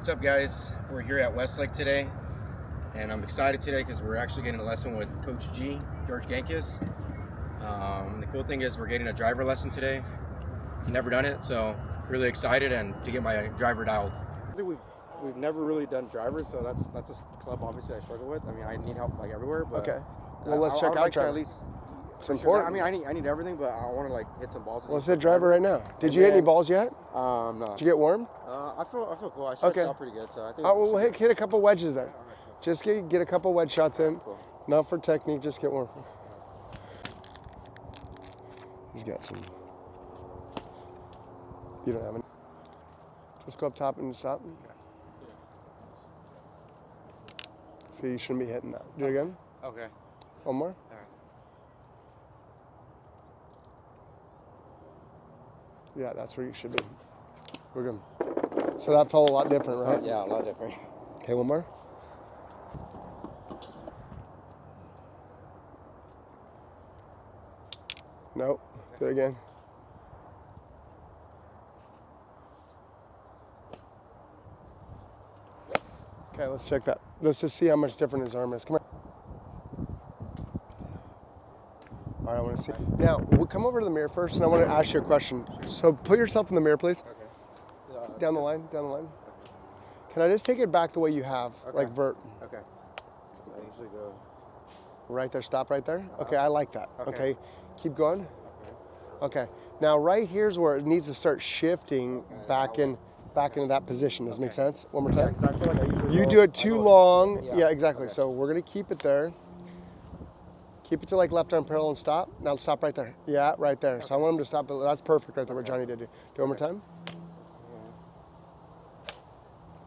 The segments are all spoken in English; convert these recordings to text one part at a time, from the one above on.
What's up, guys? We're here at Westlake today, and I'm excited today because we're actually getting a lesson with Coach G, George Gankas. The cool thing is we're getting a driver lesson today. Never done it, so really excited and to get my driver dialed. I think we've never really done drivers, so that's a club obviously I struggle with. I mean, I need help like everywhere, but okay. Well, let's check out like driver. At least, it's important. I mean, I need everything, but I want to like hit some balls. Let's hit driver right now. Did you hit any balls yet? No. Did you get warm? I feel cool. I stretched out pretty good, so I think. Oh, well, hit a couple wedges then. Just get a couple wedge shots in. Cool. Not for technique, just get warm. He's got some. You don't have any. Just go up top and stop. See, you shouldn't be hitting that. Do it again. Okay. One more. All right. Yeah, that's where you should be. We're good. So that felt a lot different, right? Yeah, a lot different. Okay, one more. Nope. Do it again. Okay, let's check that. Let's just see how much different his arm is. Come here. All right, I want to see. Now, we'll come over to the mirror first, and I want to ask you a question. So put yourself in the mirror, please. Okay. Down the line, down the line. Can I just take it back the way you have, like vert? Okay. So I usually go. Right there, stop right there? Okay, I like that. Okay, keep going. Okay. Okay, now right here's where it needs to start shifting back into that position. Does it make sense? One more time. Yeah, 'cause I feel like I usually You do it too long. Yeah, exactly. Okay. So we're gonna keep it there. Keep it to like left arm parallel and stop. Now stop right there. Yeah, right there. Okay. So I want him to stop. That's perfect right there where Johnny did. Do it one more time.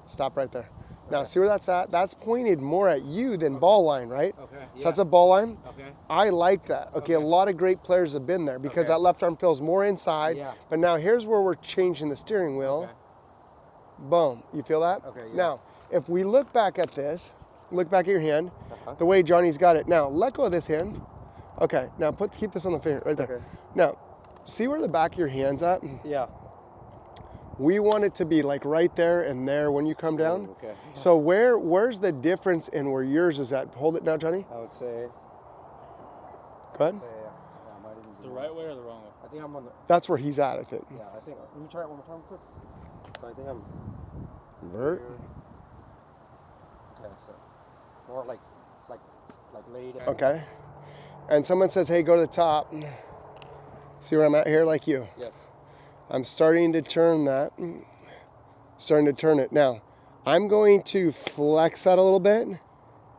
Stop right there. Now see where that's at? That's pointed more at you than ball line, right? Okay. So that's a ball line. Okay. I like that. Okay, a lot of great players have been there because that left arm feels more inside. Yeah. But now here's where we're changing the steering wheel. Okay. Boom. You feel that? Okay, yeah. Now, if we look back at this, look back at your hand, the way Johnny's got it. Now, let go of this hand. Okay, now keep this on the finger right there. Okay. Now, see where the back of your hand's at? Yeah. We want it to be like right there and there when you come down. Okay. So where's the difference in where yours is at? Hold it now, Johnny. I would say. Go ahead. I might even The right way or the wrong way? I think I'm on the. That's where he's at, I think. Yeah, I think. Let me try it one more time, quick. So I think I'm. Vert. Okay, so more like laid. Okay. And someone says, hey, go to the top. See where I'm at here, like you. Yes. I'm starting to turn that. Starting to turn it. Now, I'm going to flex that a little bit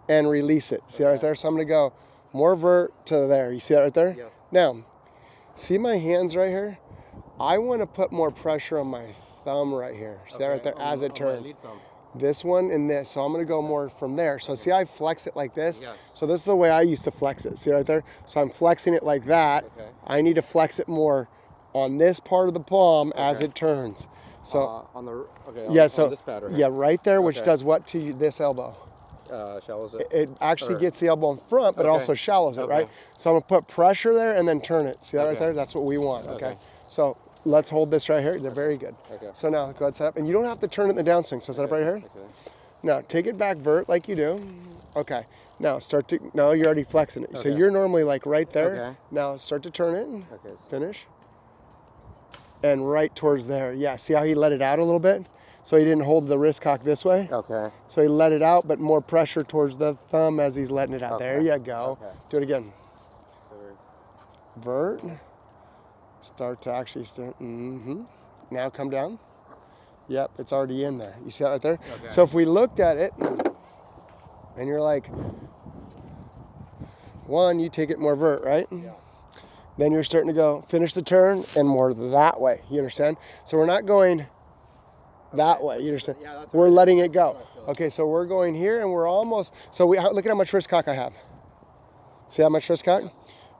and release it. See that right there? So I'm going to go more vert to there. You see that right there? Yes. Now, see my hands right here? I want to put more pressure on my thumb right here. See that right there as it turns? This one and this. So I'm going to go more from there. So see, I flex it like this. Yes. So this is the way I used to flex it. See right there? So I'm flexing it like that. Okay. I need to flex it more on this part of the palm as it turns. So on the so on this pad right yeah, right there, which does what to this elbow? Shallows it. It actually gets the elbow in front, but it also shallows it, right? So I'm gonna put pressure there and then turn it. See that right there? That's what we want. Okay. So let's hold this right here. They're very good. Okay. So now go ahead, set up, and you don't have to turn it in the downswing. So set up right here. Okay. Now take it back vert like you do. Okay. Now start to. No, you're already flexing it. So Okay. you're normally like right there. Okay. Now start to turn it. Okay. Finish. And right towards there. Yeah, see how he let it out a little bit? So he didn't hold the wrist cock this way. Okay. So he let it out, but more pressure towards the thumb as he's letting it out. Okay. There you go. Okay. Do it again. So Vert. Start to actually start. Now come down. Yep, it's already in there. You see that right there? Okay. So if we looked at it, and you're like, one, you take it more vert, right? Yeah. Then you're starting to go finish the turn and more that way. You understand? So we're not going that way. You understand? Yeah, that's we're right. letting it go. That's what I feel. Okay, so we're going here and we're almost. So look at how much wrist cock I have. See how much wrist cock? Yeah.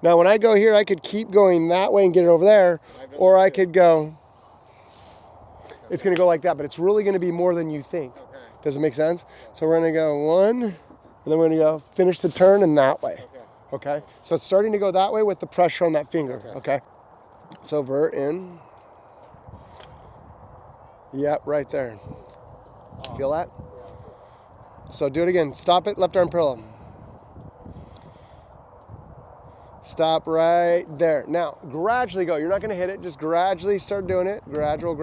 Now when I go here, I could keep going that way and get it over there, or I could go. It's going to go like that, but it's really going to be more than you think. Okay. Does it make sense? So we're going to go one, and then we're going to go finish the turn and that way. Okay, so it's starting to go that way with the pressure on that finger, okay? So vert in. Yep, right there. Feel that? So do it again. Stop it, left arm parallel. Stop right there. Now, gradually go. You're not going to hit it. Just gradually start doing it. Gradual.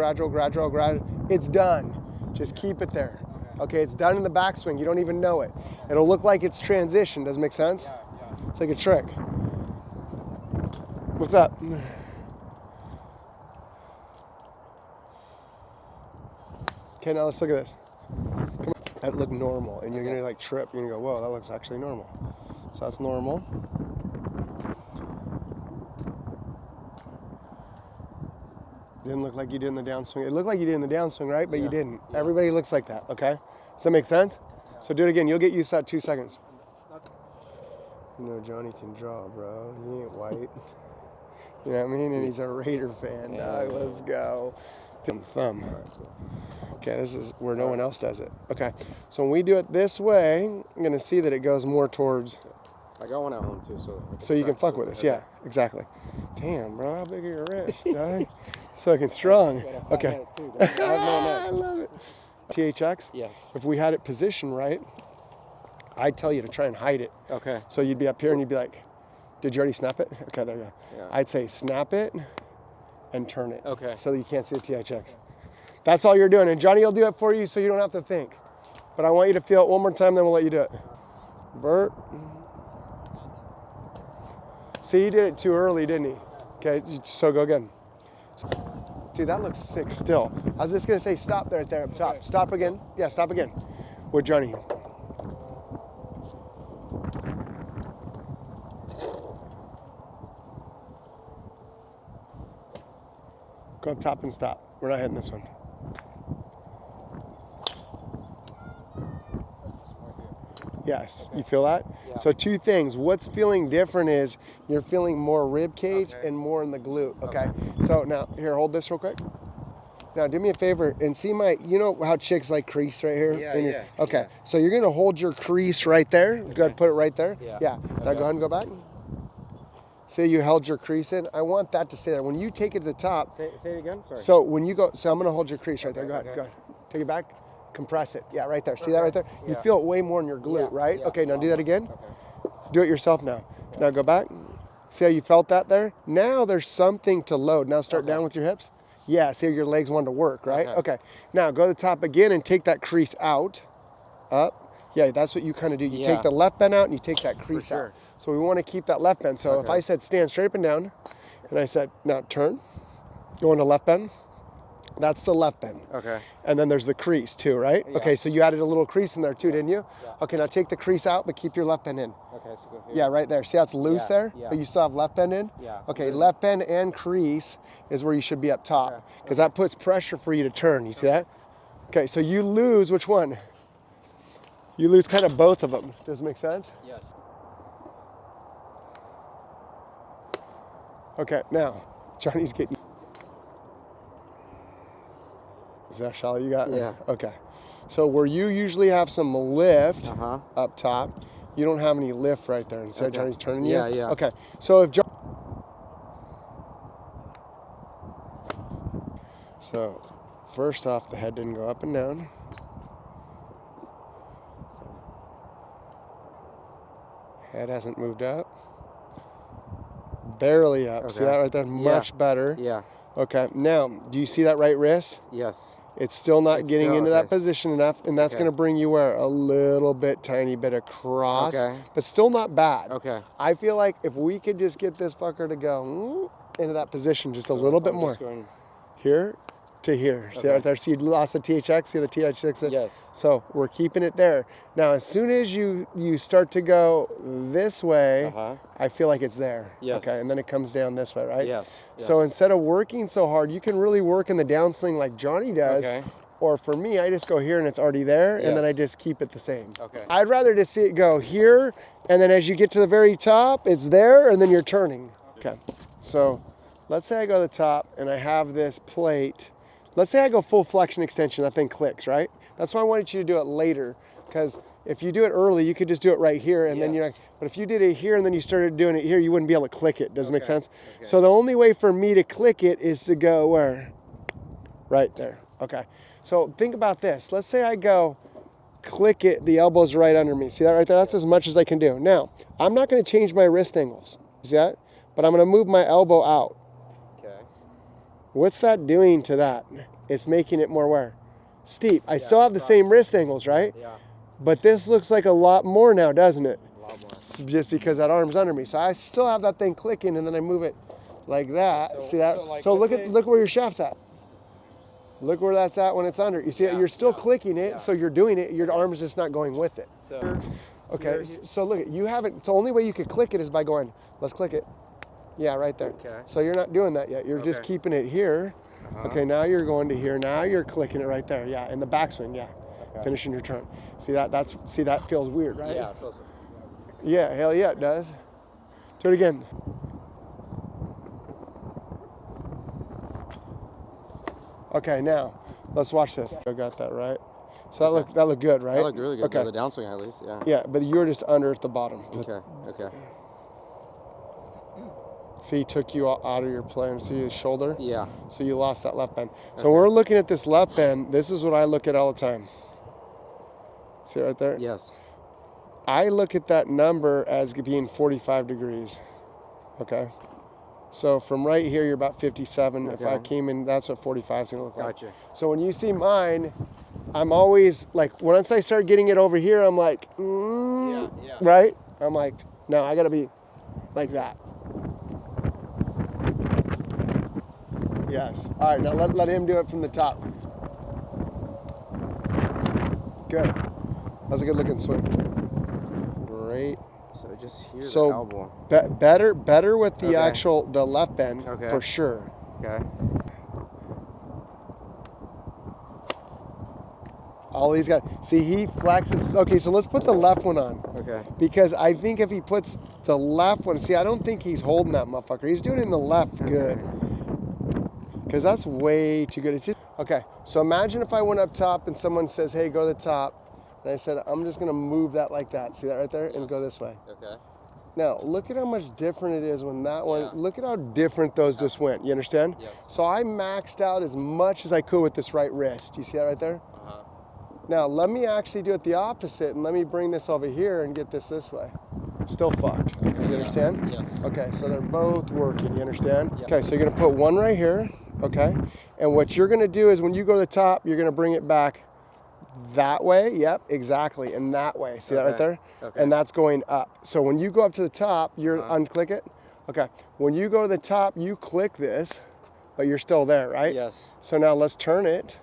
It's done. Just keep it there. Okay, it's done in the backswing. You don't even know it. It'll look like it's transition. Does it make sense? It's like a trick. What's up? Okay, now let's look at this. Come on. That looked normal, and you're gonna like trip. You're gonna go, whoa, that looks actually normal. So that's normal. Didn't look like you did in the downswing. It looked like you did in the downswing, right? But you didn't. Everybody looks like that, okay? Does that make sense? So do it again. You'll get used to that 2 seconds. You know, Johnny can draw, bro. He ain't white. You know what I mean? And he's a Raider fan, dog. Let's go. Thumb. Okay, this is where no one else does it. Okay, so when we do it this way, I'm going to see that it goes more towards... I got one at home, too, so you can fuck with this. Yeah, exactly. Damn, bro, how big are your wrists, dog? So fucking strong. Okay. I love it. THX? Yes. If we had it positioned right, I'd tell you to try and hide it. Okay. So you'd be up here and you'd be like, did you already snap it? Okay, there you go. Yeah. I'd say snap it and turn it. Okay. So you can't see the THX. That's all you're doing. And Johnny will do it for you so you don't have to think. But I want you to feel it one more time, then we'll let you do it. Vert. See, he did it too early, didn't he? Okay, so go again. Dude, that looks sick still. I was just going to say stop there up top. Okay. Stop again. Yeah, stop again. With Johnny. Go up top and stop. We're not hitting this one. Yes, you feel that? Yeah. So 2 things. What's feeling different is you're feeling more rib cage and more in the glute, okay? So now, here, hold this real quick. Now, do me a favor and see my, you know how chicks like crease right here? Yeah. Okay, so you're going to hold your crease right there. Okay. Go ahead, put it right there. Yeah. Now go ahead and go back. Say you held your crease in. I want that to stay there. When you take it to the top. Say it again, sorry. So when you go, so I'm going to hold your crease right there. Go ahead. Take it back. Compress it. Yeah, right there. See that right there? You feel it way more in your glute, right? Yeah. Okay, now do that again. Okay. Do it yourself now. Now go back. See how you felt that there? Now there's something to load. Now start down with your hips. Yeah, see how your legs want to work, right? Okay. Now go to the top again and take that crease out. Up. Yeah, that's what you kind of do. You take the left bend out and you take that crease out. So we want to keep that left bend. So if I said stand straight up and down, and I said, now turn, go into left bend. That's the left bend. Okay. And then there's the crease too, right? Yeah. Okay, so you added a little crease in there too, didn't you? Yeah. Okay, now take the crease out, but keep your left bend in. Okay, so go here. Yeah, right there. See how it's loose there? Yeah. But you still have left bend in? Yeah. Okay, left bend and crease is where you should be up top. Because that puts pressure for you to turn. You see that? Okay, so you lose which one? You lose kind of both of them. Does it make sense? Yes. Okay, now, Johnny's getting... Is that shallow you got? Yeah. Okay. So where you usually have some lift up top, you don't have any lift right there. Instead, Johnny's turning you? Yeah. Okay. So if John... So first off, the head didn't go up and down. Head hasn't moved up. Barely up. Okay. See that right there? Much better. Yeah. Okay. Now, do you see that right wrist? Yes. It's still not getting into that position enough, and that's going to bring you where? A little bit, tiny bit across, but still not bad. Okay. I feel like if we could just get this fucker to go into that position just a little bit more. Here to here. See right there? See, you lost the THX? See the THX? Yes. So we're keeping it there. Now, as soon as you start to go this way, I feel like it's there. Yes. Okay, and then it comes down this way, right? Yes. So instead of working so hard, you can really work in the downswing like Johnny does. Okay. Or for me, I just go here and it's already there, and then I just keep it the same. Okay. I'd rather just see it go here, and then as you get to the very top, it's there, and then you're turning. Okay. So let's say I go to the top and I have this plate. Let's say I go full flexion extension, that thing clicks, right? That's why I wanted you to do it later, because if you do it early, you could just do it right here, and then you're like, but if you did it here and then you started doing it here, you wouldn't be able to click it. Does it make sense? So the only way for me to click it is to go where? Right there. Okay. So think about this. Let's say I go click it, the elbow's right under me. See that right there? That's as much as I can do. Now, I'm not going to change my wrist angles. See that? But I'm going to move my elbow out. Okay. What's that doing to that? It's making it more where? Steep. I still have the same wrist angles, right? Yeah. But this looks like a lot more now, doesn't it? A lot more. Just because that arm's under me. So I still have that thing clicking, and then I move it like that. So- See that? so, like, So let's look say- where your shaft's at. Look where that's at when it's under. You see it? Yeah, You're still yeah, clicking it, yeah. so you're doing it. Your arm's just not going with it. So Okay. So look, you haven't. So the only way you could click it is by going. Let's click it. Yeah, right there. Okay. So you're not doing that yet. You're just Okay. keeping it here. Uh-huh. Okay. Now you're going to here. Now you're clicking it right there. Yeah. In the backswing. Yeah. Okay. Finishing your turn. See that? See that feels weird, right? Yeah, it feels. Yeah, hell yeah, it does. Do it again. Okay, now let's watch this. I got that right. So that looked good, right? That looked really good. Okay. The downswing, at least. Yeah. Yeah, but you're just under at the bottom. Okay. Okay. See, he took you out of your plane. See his shoulder? Yeah. So you lost that left bend. So when we're looking at this left bend, this is what I look at all the time. See it right there? Yes. I look at that number as being 45 degrees. Okay. So from right here, you're about 57. If I Okay. came in, that's what 45 is going to look like. Gotcha. So when you see mine, I'm always like, once I start getting it over here, I'm like, Yeah. right? I'm like, no, I got to be like that. Yes. All right, now let him do it from the top. Good. That's a good looking swing. Great. So just here, So the elbow. better with the Okay. the left bend Okay. for sure. Okay. All he's got, see, he flexes. Okay, so let's put the left one on. Okay. Because I think if he puts the left one, see, I don't think he's holding that motherfucker. He's doing it in the left good. Because that's way too good. It's just, okay, so imagine if I went up top and someone says, hey, go to the top. And I said, I'm just going to move that like that. See that right there? And go this way. Okay. Now, look at how much different it is when that one, Yeah. look at how different those just went. You understand? Yes. So I maxed out as much as I could with this right wrist. You see that right there? Uh-huh. Now, let me actually do it the opposite, and let me bring this over here and get this way. Still fucked. You understand? Yes. Okay, so they're both working. You understand? Yeah. Okay, so you're going to put one right here, okay? And what you're going to do is when you go to the top, you're going to bring it back that way. Yep, exactly. And that way. See that right there? Okay. And that's going up. So when you go up to the top, you're unclick it. Okay. When you go to the top, you click this, but you're still there, right? Yes. So now let's turn it.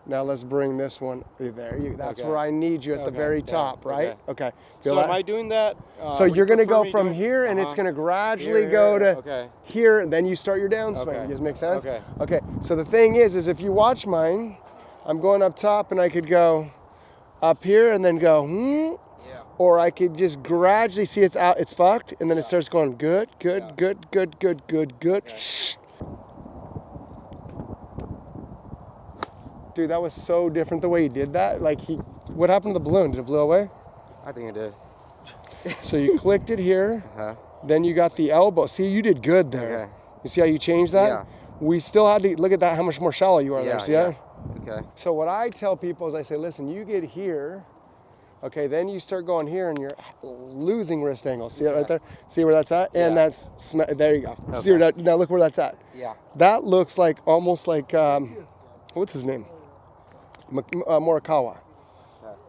Now let's bring this one there. That's Okay. where I need you at the Okay, very yeah, top, right? Okay. Feel So that? am I doing that? So would you're going to prefer go me from doing- here, and it's going to gradually Here, go to okay. here, and then you start your downswing. Okay. Does it make sense? Okay. Okay. So the thing is if you watch mine, I'm going up top, and I could go up here and then go, Yeah. or I could just gradually see it's out, it's fucked, and then it starts going good, good, Yeah. good, good, good, good, good. Okay. Dude, that was so different the way he did that. Like what happened to the balloon? Did it blow away? I think it did. So you clicked it here, Uh-huh. then you got the elbow. See, you did good there. Okay. You see how you changed that? Yeah. We still had to look at that, how much more shallow you are there. See that? Okay. So what I tell people is I say, listen, you get here, okay, then you start going here and you're losing wrist angle. See that right there? See where that's at? And Yeah. that's, there you go. Okay. See where that, now look where that's at. Yeah. That looks like, almost like, what's his name? Morikawa.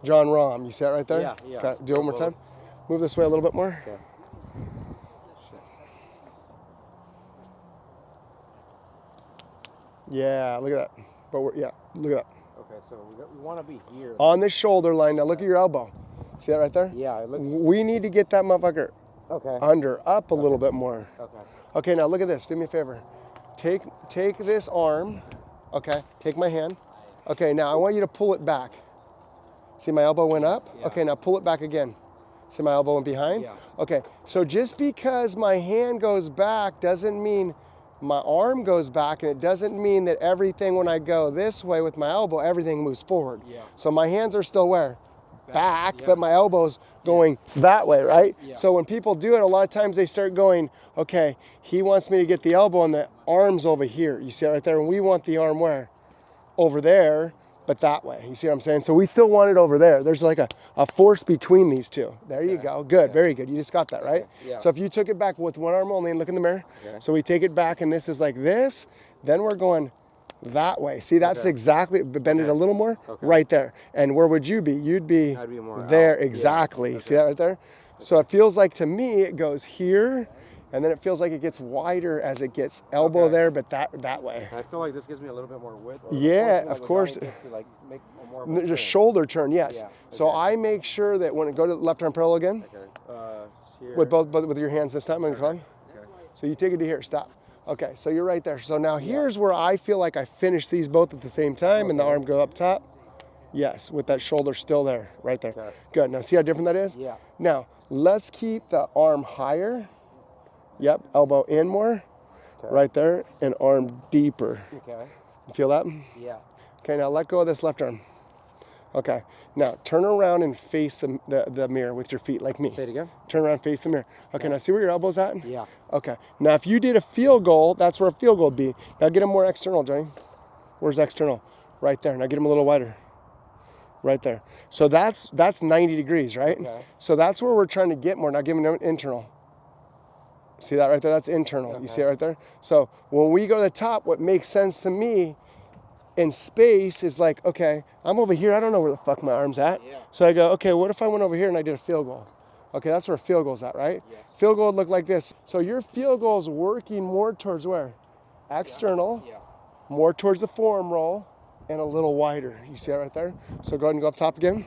John Rahm. You see that right there? Yeah, yeah. Okay, do it one more time. Move this way a little bit more. Okay. Yeah, look at that. But look at that. Okay, so we want to be here. On the shoulder line. Now look at your elbow. See that right there? Yeah, it looks. We need to get that motherfucker Okay. up a little bit more. Okay. Okay, now look at this. Do me a favor. Take this arm. Okay, take my hand. Okay, now I want you to pull it back. See my elbow went up? Yeah. Okay, now pull it back again. See my elbow went behind? Yeah. Okay, so just because my hand goes back doesn't mean my arm goes back, and it doesn't mean that everything when I go this way with my elbow, everything moves forward. Yeah. So my hands are still where? Back, yeah. but my elbow's going that way, right? Yeah. So when people do it, a lot of times they start going, okay, he wants me to get the elbow and the arm's over here. You see it right there? And we want the arm where? Over there. but that way. You see what I'm saying? So we still want it over there. There's like a force between these two. There you go. Good. Very good. You just got that, right? Yeah. So if you took it back with one arm only and look in the mirror. Okay. So we take it back and this is like this. Then we're going that way. See, that's exactly, bend it a little more, right there. And where would you be? You'd be, I'd be more there, out. exactly. Yeah. See that right there? So it feels like, to me, it goes here, and then it feels like it gets wider as it gets elbow there, but that way. And I feel like this gives me a little bit more width. Yeah, of course. To like make a more of a The shoulder turn, yes. Yeah. So I make sure that when it go to left arm parallel again, Here. with both with your hands this time on your club. Okay. So you take it to here, stop. Okay, so you're right there. So now here's where I feel like I finish these both at the same time and the arm go up top. Yes, with that shoulder still there, right there. Okay. Good. Now see how different that is? Yeah. Now let's keep the arm higher. Yep, elbow in more, right there, and arm deeper. Okay. You feel that? Yeah. Okay, now let go of this left arm. Okay, now turn around and face the mirror with your feet like me. Say it again. Turn around, face the mirror. Okay, now see where your elbow's at? Yeah. Okay, now if you did a field goal, that's where a field goal would be. Now get him more external, Johnny. Where's external? Right there. Now get him a little wider. Right there. So that's 90 degrees, right? Okay. So that's where we're trying to get more. Now give him internal. See that right there? That's internal. Okay. You see it right there? So when we go to the top, what makes sense to me in space is like, okay, I'm over here. I don't know where the fuck my arm's at. Yeah. So I go, okay, what if I went over here and I did a field goal? Okay, that's where a field goal's at, right? Yes. Field goal would look like this. So your field goal is working more towards where? External, more towards the forearm roll, and a little wider. You see that right there? So go ahead and go up top again.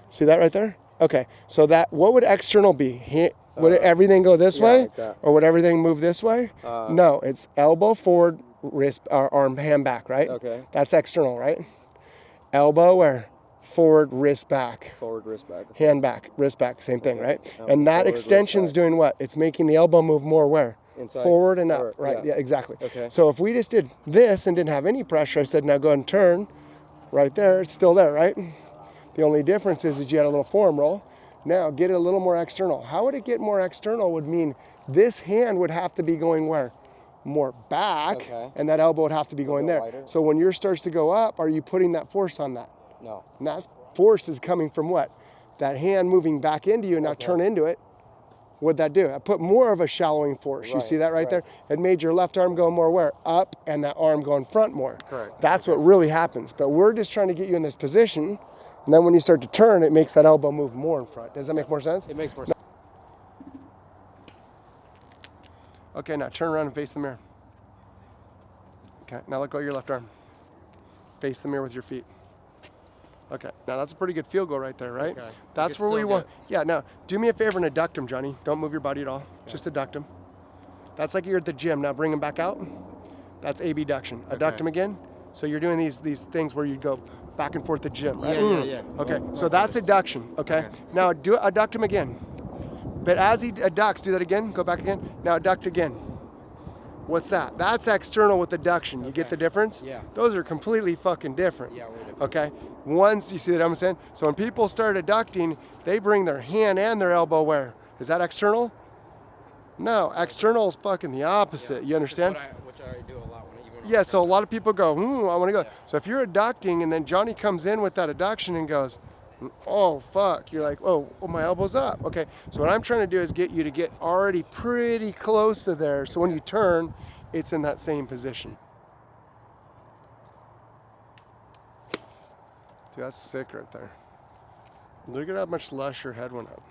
See that right there? Okay, so that, what would external be? Would everything go this way? Like, or would everything move this way? No, it's elbow forward, wrist, arm, hand back, right? Okay. That's external, right? Elbow where? Forward, wrist back. Forward, wrist back. Hand back, wrist back, same thing, right? And that extension's doing what? It's making the elbow move more where? Inside. Forward and up, right? Yeah, exactly. Okay. So if we just did this and didn't have any pressure, I said, now go ahead and turn. Right there, it's still there, right? The only difference is you had a little forearm roll. Now get it a little more external. How would it get more external would mean this hand would have to be going where? More back, and that elbow would have to be going there. Wider. So when yours starts to go up, are you putting that force on that? No. And that force is coming from what? That hand moving back into you, now turn into it. What'd that do? I put more of a shallowing force. Right, you see that right there? It made your left arm go more where? Up, and that arm going front more. Correct. That's what really happens. But we're just trying to get you in this position, and then when you start to turn, it makes that elbow move more in front. Does that make more sense? It makes more sense. Okay, now turn around and face the mirror. Okay, now let go of your left arm. Face the mirror with your feet. Okay, now that's a pretty good field goal right there, right? Okay. That's where we want. Yeah, now do me a favor and adduct him, Johnny. Don't move your body at all. Okay. Just adduct him. That's like you're at the gym. Now bring him back out. That's abduction. Adduct him again. So you're doing these things where you go back and forth the gym, right? Yeah. Okay, so that's adduction, okay? Now adduct him again. But as he adducts, do that again. Go back again. Now adduct again. What's that? That's external with adduction. You get the difference? Yeah. Those are completely fucking different. Yeah, we're different. Okay? Once, you see what I'm saying? So when people start adducting, they bring their hand and their elbow where? Is that external? No, external is fucking the opposite. You understand? Which I do a lot. Yeah, so a lot of people go, I want to go. Yeah. So if you're adducting and then Johnny comes in with that adduction and goes, oh, fuck. You're like, oh, my elbow's up. Okay, so what I'm trying to do is get you to get already pretty close to there. So when you turn, it's in that same position. Dude, that's sick right there. Look at how much less your head went up.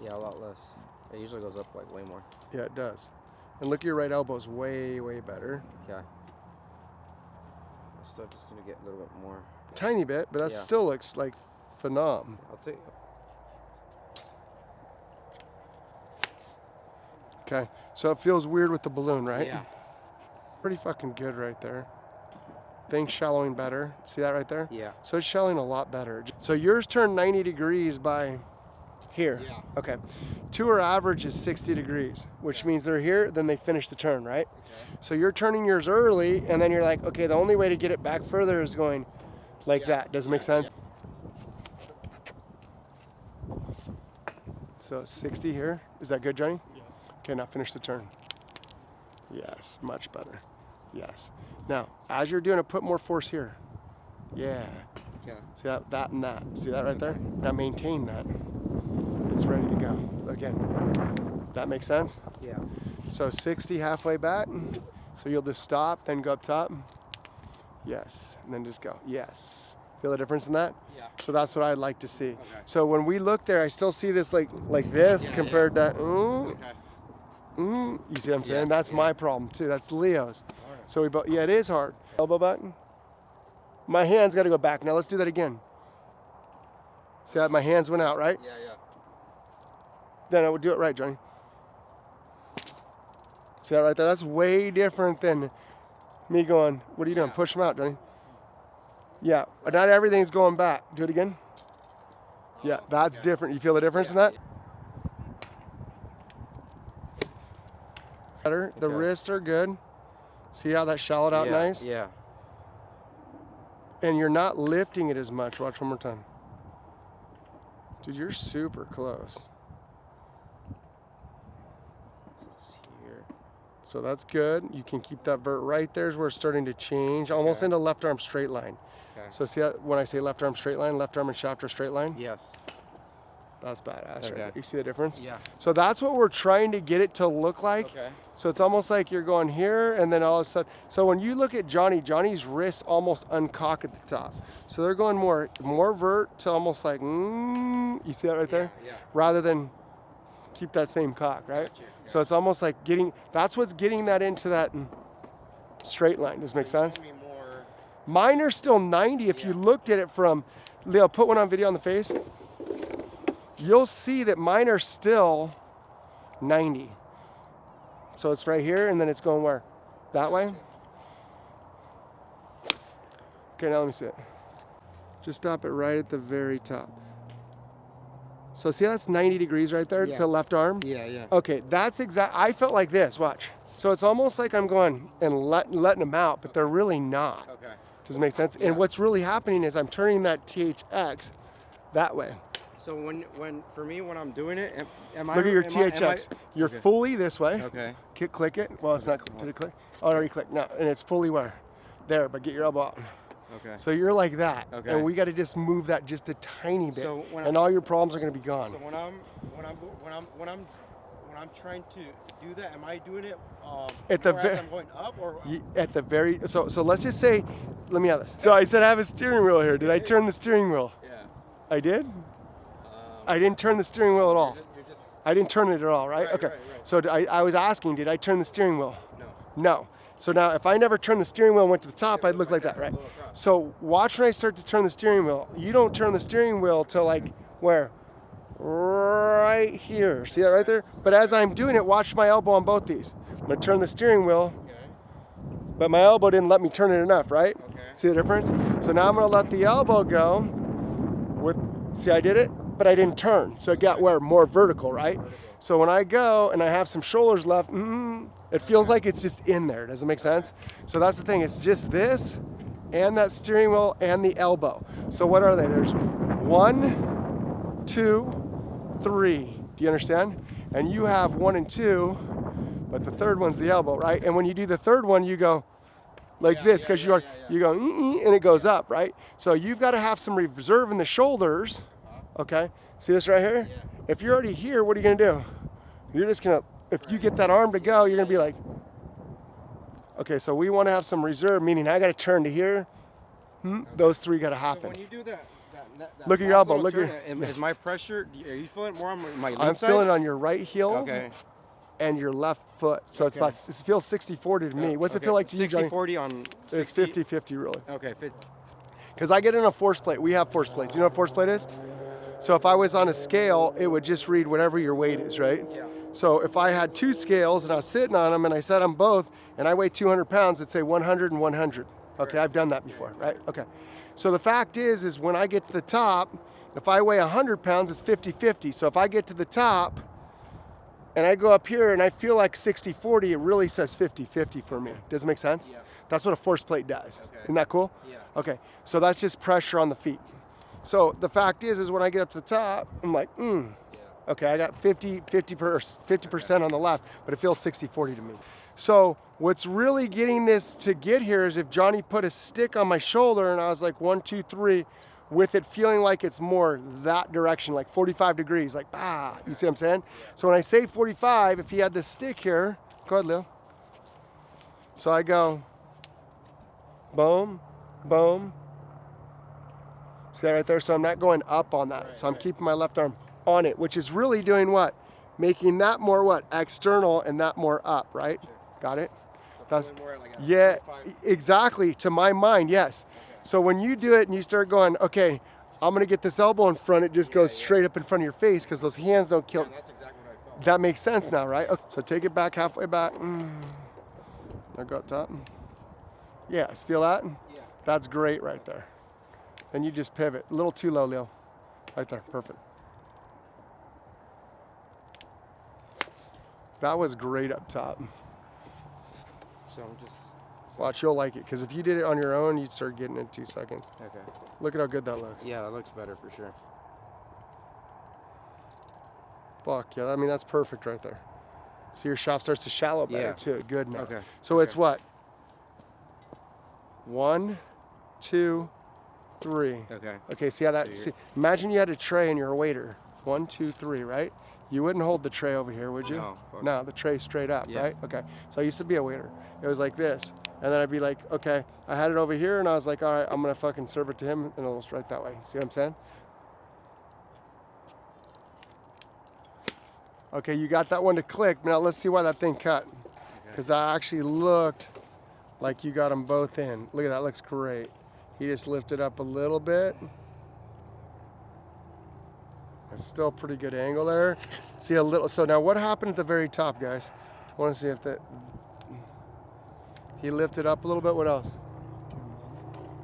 Yeah, a lot less. It usually goes up like way more. Yeah, it does. And look at your right elbow's way, way better. Okay. I still just need to get a little bit more. Tiny bit, but that still looks like phenom. I'll take it. Okay, so it feels weird with the balloon, right? Yeah. Pretty fucking good right there. Things shallowing better. See that right there? Yeah. So it's shallowing a lot better. So yours turned 90 degrees by here. Yeah. Okay. Tour average is 60 degrees, which means they're here, then they finish the turn, right? Okay. So you're turning yours early, and then you're like, okay, the only way to get it back further is going like that. Does it make sense? Yeah. So 60 here. Is that good, Johnny? Yeah. Okay, now finish the turn. Yes, much better. Yes. Now, as you're doing it, put more force here. Yeah. Okay. See that and that. See that right there? Now maintain that. It's ready to go. Again, that makes sense? Yeah. So 60 halfway back. So you'll just stop, then go up top. Yes. And then just go. Yes. Feel the difference in that? Yeah. So that's what I'd like to see. Okay. So when we look there, I still see this like this compared to. Okay. You see what I'm saying? Yeah, That's my problem too. That's Leo's. Hard. So we both. Yeah, it is hard. Elbow button. My hands got to go back. Now let's do that again. See that? My hands went out, right? Yeah, yeah. Then I would do it right, Johnny. See that right there? That's way different than me going, what are you doing? Push them out, Johnny. Yeah, but not everything's going back. Do it again. Yeah, that's different. You feel the difference in that? Better. The wrists are good. See how that shallowed out nice? Yeah. And you're not lifting it as much. Watch one more time. Dude, you're super close. So that's good. You can keep that vert right there's where it's starting to change, almost into left arm straight line. Okay. So see that when I say left arm straight line, left arm and shaft are straight line? Yes. That's badass right Okay. there. You see the difference? Yeah. So that's what we're trying to get it to look like. Okay. So it's almost like you're going here and then all of a sudden. So when you look at Johnny's wrists almost uncock at the top. So they're going more vert to almost like, you see that right there? Yeah. Rather than keep that same cock, right? Gotcha. So it's almost like that's what's getting that into that straight line. Does it make sense? Mine are still 90. If you looked at it from, Leo, put one on video on the face. You'll see that mine are still 90. So it's right here, and then it's going where? That way? Okay, now let me see it. Just stop it right at the very top. So see that's 90 degrees right there to left arm? Yeah, yeah. Okay, that's I felt like this, watch. So it's almost like I'm going and letting them out, but they're really not. Okay. Does it make sense? Yeah. And what's really happening is I'm turning that THX that way. So when I'm doing it, am I? Look at your THX. You're fully this way. Okay. Click it. Well, it's not. Did it click? Oh, it already clicked. No, and it's fully where? There, but get your elbow out. Okay. So you're like that. Okay. And we got to just move that just a tiny bit, So and all your problems are going to be gone. So when I'm trying to do that, am I doing it as I'm going up or? At the very. So let's just say, let me have this. So I said I have a steering wheel here. Did I turn the steering wheel? Yeah. I did. I didn't turn the steering wheel at all. I didn't turn it at all, right? Okay. Right. So I was asking, did I turn the steering wheel? No. No. So now if I never turned the steering wheel and went to the top, I'd look like that, right? So watch when I start to turn the steering wheel. You don't turn the steering wheel till like where? Right here. See that right there? But as I'm doing it, watch my elbow on both these. I'm going to turn the steering wheel, but my elbow didn't let me turn it enough, right? Okay. See the difference? So now I'm going to let the elbow go. See, I did it, but I didn't turn. So it got where? More vertical, right? So when I go and I have some shoulders left, it feels like it's just in there. Does it make sense? So that's the thing. It's just this and that steering wheel and the elbow. So what are they? There's 1, 2, 3. Do you understand? And you have 1 and 2, but the third one's the elbow, right? And when you do the third one, you go like this because you go and it goes up, right? So you've got to have some reserve in the shoulders. Okay. See this right here? Yeah. If you're already here, what are you going to do? You're just going to, if you get that arm to go, you're going to be like, okay, so we want to have some reserve, meaning I got to turn to here. Those 3 got to happen. So when you do that look at your elbow. Look at is my pressure, are you feeling it more on my lean I'm side? feeling it on your right heel and your left foot. So it's about, it feels 60-40 to me. What's it feel like to you, Johnny? 60-40 on 60? It's 50-50 really. Okay. Because I get in a force plate. We have force plates. You know what force plate is? So if I was on a scale, it would just read whatever your weight is, right? Yeah. So if I had 2 scales and I was sitting on them and I set them both and I weigh 200 pounds, it'd say 100 and 100. Okay, I've done that before, right? Okay. So the fact is when I get to the top, if I weigh 100 pounds, it's 50-50. So if I get to the top and I go up here and I feel like 60-40, it really says 50-50 for me. Does it make sense? Yeah. That's what a force plate does. Okay. Isn't that cool? Yeah. Okay, so that's just pressure on the feet. So the fact is when I get up to the top, I'm like, okay, I got 50% on the left, but it feels 60-40 to me. So what's really getting this to get here is if Johnny put a stick on my shoulder and I was like 1, 2, 3, with it feeling like it's more that direction, like 45 degrees, like, you see what I'm saying? So when I say 45, if he had this stick here, go ahead, Leo. So I go, boom, boom. See that right there? So I'm not going up on that. So I'm keeping my left arm on it, which is really doing what? Making that more what? External and that more up, right? Sure. Got it? So That's, more like yeah, exactly. To my mind, yes. Okay. So when you do it and you start going, okay, I'm going to get this elbow in front, it just goes straight up in front of your face because those hands don't kill. Yeah, that's exactly what I felt. That makes sense now, right? Okay. So take it back halfway back. Now go up top. Yes, feel that? Yeah. That's great right there. Then you just pivot. A little too low, Leo. Right there, perfect. That was great up top. So I'm just... Watch, you'll like it, because if you did it on your own, you'd start getting it in 2 seconds. Okay. Look at how good that looks. Yeah, that looks better for sure. Fuck, yeah, I mean, that's perfect right there. See, your shaft starts to shallow better, too. Good now. Okay. So it's what? 1, 2, 3. Okay. Okay, see how that... See, imagine you had a tray and you're a waiter. 1, 2, 3, right? You wouldn't hold the tray over here, would you? No. No, the tray's straight up, right? Okay. So I used to be a waiter. It was like this. And then I'd be like, okay, I had it over here, and I was like, all right, I'm going to fucking serve it to him, and it'll right that way. See what I'm saying? Okay, you got that one to click. Now let's see why that thing cut. Because that actually looked like you got them both in. Look at that, looks great. He just lifted up a little bit. It's still a pretty good angle there. See a little, so now what happened at the very top, guys? I want to see if that, he lifted up a little bit, what else?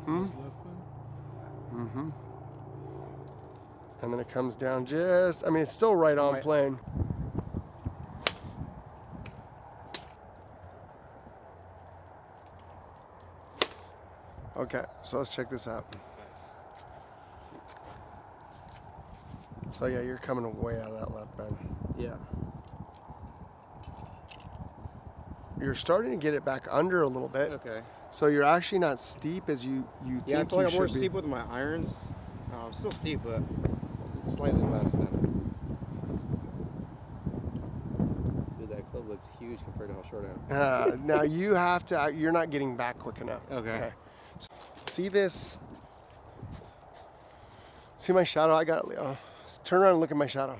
Mm-hmm. And then it comes down just, I mean, it's still right on plane. Okay, so let's check this out. So yeah, you're coming way out of that left bend. Yeah. You're starting to get it back under a little bit. Okay. So you're actually not steep as you think you should be. Yeah, I feel like I'm more steep with my irons. I'm still steep, but slightly less than. Dude, that club looks huge compared to how short I am. Now you have to, you're not getting back quick enough. Okay. So, see this? See my shadow? I got it, Leo. Turn around and look at my shadow.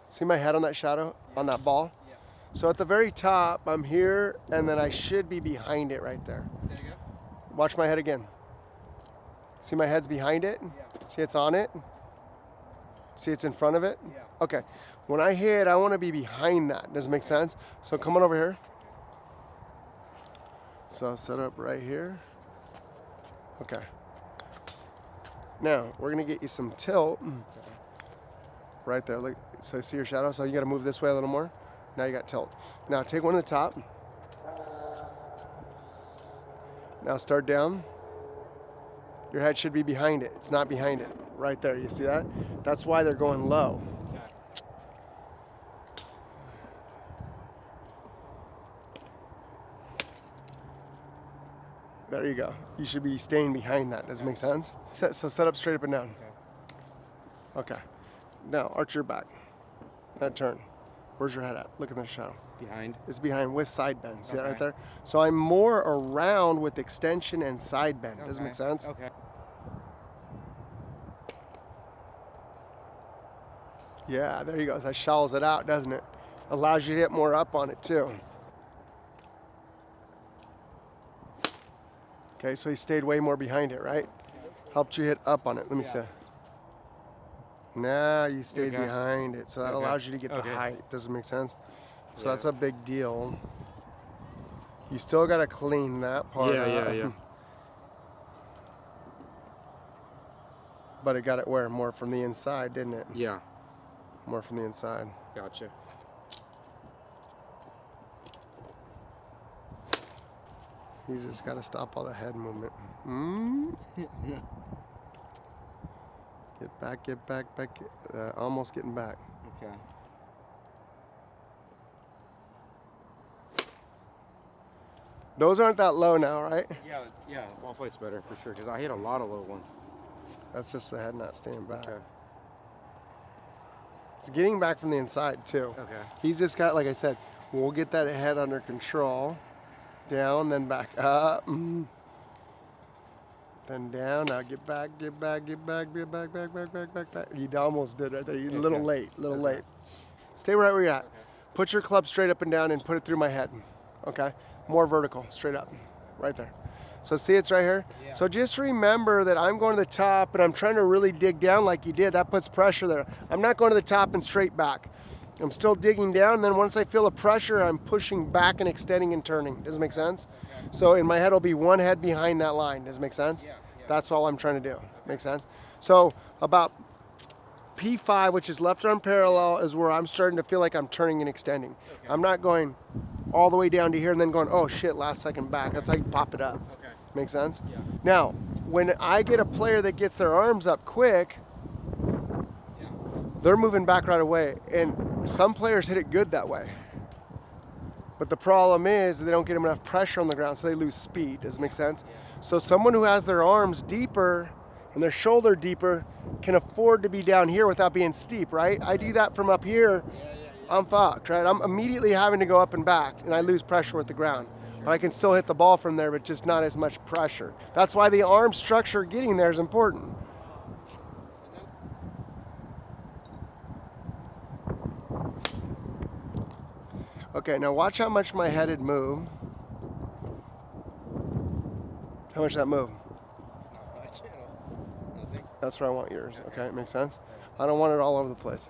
See my head on that shadow, on that ball? Yeah. So at the very top, I'm here, and then I should be behind it right there. Say it again. Watch my head again. See my head's behind it? Yeah. See it's on it? See it's in front of it? Yeah. Okay. When I hit, I want to be behind that. Does it make sense? So come on over here. So set up right here. Okay. Now, we're going to get you some tilt. Right there. Look, so see your shadow? So you got to move this way a little more. Now you got tilt. Now take one to the top. Now start down. Your head should be behind it. It's not behind it. Right there. You see that? That's why they're going low. There you go. You should be staying behind that. Does it make sense? So set up straight up and down. Okay. Now arch your back. That turn. Where's your head at? Look at the shadow. Behind. It's behind with side bend. See that right there? So I'm more around with extension and side bend. Does it make sense? Okay. Yeah, there you go. That shallows it out, doesn't it? Allows you to hit more up on it too. Okay, so he stayed way more behind it, right? Helped you hit up on it. Let me see. Now you stayed behind it, so that allows you to get the height. Does it make sense? So that's a big deal. You still got to clean that part up. Yeah. But it got it where? More from the inside, didn't it? Yeah. More from the inside. Gotcha. You just got to stop all the head movement. Get back. Almost getting back. Okay. Those aren't that low now, right? Yeah, ball flight's better for sure, because I hit a lot of low ones. That's just the head not staying back. Okay. It's getting back from the inside, too. Okay. He's just got, like I said, we'll get that head under control. Down, then back up. Then down. Now get back, get back, get back, get back, back, back, back, back, back. He almost did right there. You're a little late, late. Stay right where you're at. Okay. Put your club straight up and down and put it through my head. Okay? More vertical, straight up. Right there. So see, it's right here? Yeah. So just remember that I'm going to the top and I'm trying to really dig down like you did. That puts pressure there. I'm not going to the top and straight back. I'm still digging down, and then once I feel the pressure, I'm pushing back and extending and turning. Does it make sense? Okay. So in my head, will be one head behind that line. Does it make sense? Yeah. That's all I'm trying to do. Make sense? So about P5, which is left arm parallel, is where I'm starting to feel like I'm turning and extending. Okay. I'm not going all the way down to here and then going, oh shit, last second back. That's how you pop it up. Okay. Make sense? Yeah. Now, when I get a player that gets their arms up quick, they're moving back right away, and some players hit it good that way. But the problem is they don't get enough pressure on the ground, so they lose speed. Does it make sense? Yeah. So someone who has their arms deeper and their shoulder deeper can afford to be down here without being steep, right? I do that from up here, I'm fucked, right? I'm immediately having to go up and back, and I lose pressure with the ground. But I can still hit the ball from there, but just not as much pressure. That's why the arm structure getting there is important. Okay, now watch how much my head would move. How much that move? That's where I want yours. Okay, it makes sense? I don't want it all over the place.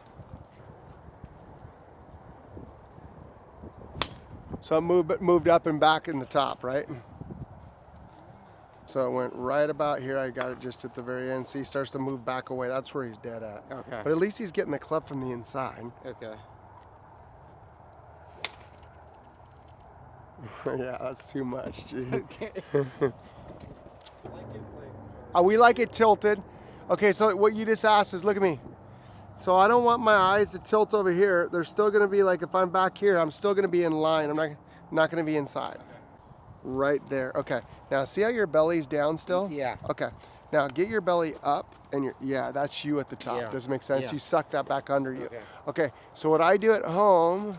So it moved up and back in the top, right? So it went right about here. I got it just at the very end. See, he starts to move back away. That's where he's dead at. Okay. But at least he's getting the club from the inside. Okay. Yeah, that's too much, G. Okay. We like it tilted. Okay, so what you just asked is, look at me. So I don't want my eyes to tilt over here. They're still gonna be like, if I'm back here, I'm still gonna be in line. I'm not gonna be inside. Okay. Right there, okay. Now see how your belly's down still? Yeah. Okay, now get your belly up and yeah, that's you at the top. Yeah. Does it make sense? Yeah. You suck that back under you. Okay. Okay, so what I do at home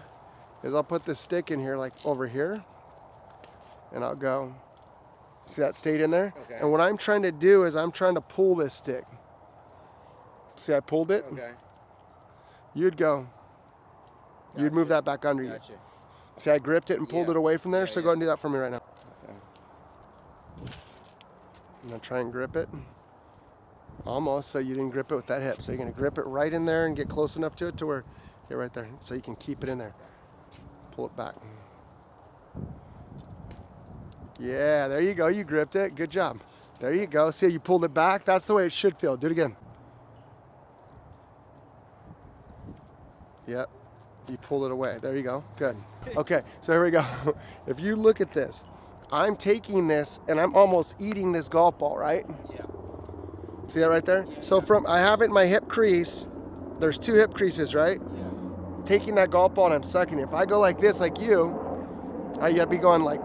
is I'll put this stick in here, like over here, and I'll go. See that stayed in there? Okay. And what I'm trying to do is I'm trying to pull this stick. See, I pulled it? Okay. You'd go. Gotcha. You'd move that back under you. Gotcha. See, I gripped it and pulled Yeah. it away from there, Yeah, so yeah. go ahead and do that for me right now. Okay. I'm gonna try and grip it. Almost, so you didn't grip it with that hip. So you're gonna grip it right in there and get close enough to it to where, yeah, right there, so you can keep it in there. Pull it back. Yeah, there you go, you gripped it, good job. There you go, see how you pulled it back? That's the way it should feel, do it again. Yep, you pulled it away, there you go, good. Okay, so here we go. If you look at this, I'm taking this and I'm almost eating this golf ball, right? Yeah. See that right there? So I have it in my hip crease. There's two hip creases, right? Yeah. Taking that golf ball and I'm sucking it. If I go like this, like you gotta be going like,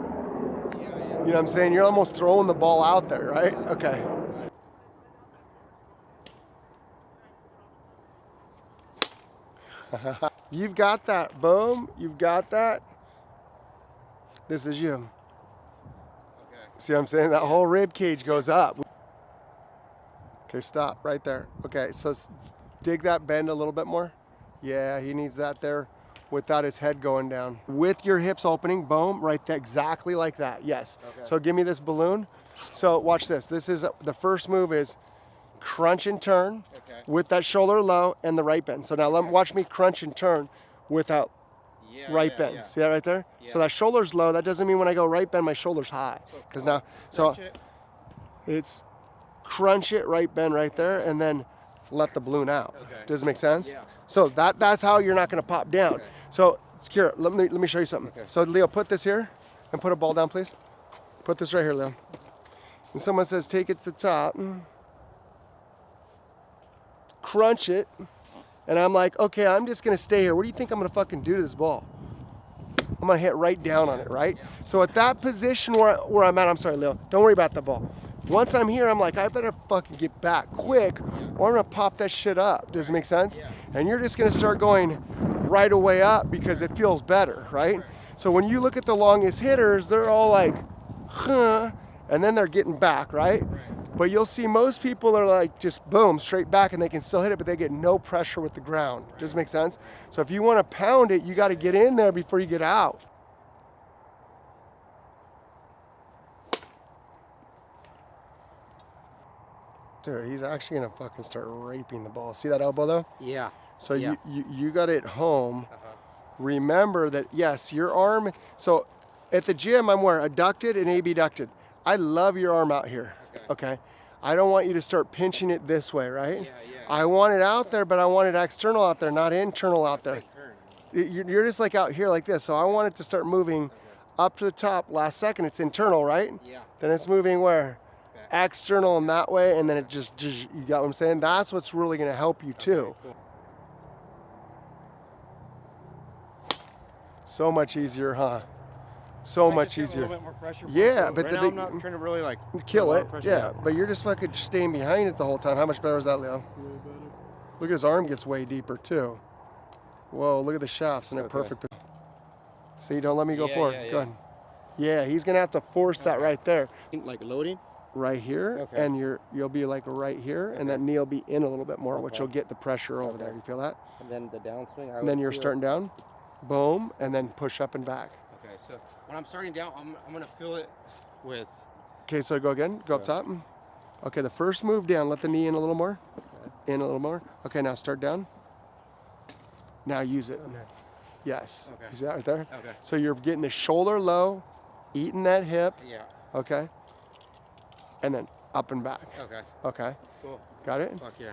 Yeah. you know what I'm saying? You're almost throwing the ball out there, right? Okay. You've got that. Boom. You've got that. This is you. Okay. See what I'm saying? That whole rib cage goes up. Okay, stop right there. Okay, so dig that bend a little bit more. Yeah, he needs that there without his head going down. With your hips opening, boom, right there, exactly like that, yes. Okay. So give me this balloon. So watch this. This is, the first move is crunch and turn with that shoulder low and the right bend. So now watch me crunch and turn without right bend. Yeah. See that right there? Yeah. So that shoulder's low. That doesn't mean when I go right bend, my shoulder's high. Because now, so it's crunch it, right bend right there, and then let the balloon out. Okay. Does it make sense? Yeah. So that's how you're not going to pop down. Okay. So, Kira, let me show you something. Okay. So, Leo, put this here and put a ball down, please. Put this right here, Leo. And someone says, take it to the top. Crunch it. And I'm like, okay, I'm just going to stay here. What do you think I'm going to fucking do to this ball? I'm gonna hit right down on it, right? So at that position where I'm at, I'm sorry, Leo, don't worry about the ball. Once I'm here, I'm like, I better fucking get back quick or I'm gonna pop that shit up. Does it make sense? Yeah. And you're just gonna start going right away up because it feels better, right? So when you look at the longest hitters, they're all like, huh, and then they're getting back, right? But you'll see most people are like just boom, straight back, and they can still hit it, but they get no pressure with the ground. Does it make sense? So if you want to pound it, you got to get in there before you get out. Dude, he's actually gonna fucking start raping the ball. See that elbow though? Yeah. So Yeah. you got it home. Remember that, yes, your arm, so at the gym I'm where? Adducted and abducted. I love your arm out here, okay? I don't want you to start pinching it this way, right? Yeah. I want it out there, but I want it external out there, not internal out there. You're just like out here like this, so I want it to start moving up to the top. Last second, it's internal, right? Yeah. Then it's moving where? External in that way, and then it just, you got what I'm saying? That's what's really gonna help you too. Cool. So much easier, huh? So much easier. A little bit more pressure. Yeah, but right now I'm not trying to really like kill put a lot it. of pressure Yeah, out. but you're just fucking staying behind it the whole time. How much better is that, Leo? Way better. Look at his arm gets way deeper too. Whoa, look at the shafts in a perfect. See, don't let me go forward. Go ahead. Yeah, he's gonna have to force that right there. Like loading. Right here, and you'll be like right here, and that knee will be in a little bit more, which will get the pressure over there. You feel that? And then the downswing. And then you're starting down, boom, and then push up and back. Okay, so when I'm starting down, I'm gonna fill it with. Okay, so go again. Go up top. Okay, the first move down. Let the knee in a little more. In a little more. Okay, now start down. Now use it. Yes. Okay. You see that right there? Okay. So you're getting the shoulder low, eating that hip. Yeah. Okay. And then up and back. Okay. Okay. Cool. Got it? Fuck yeah.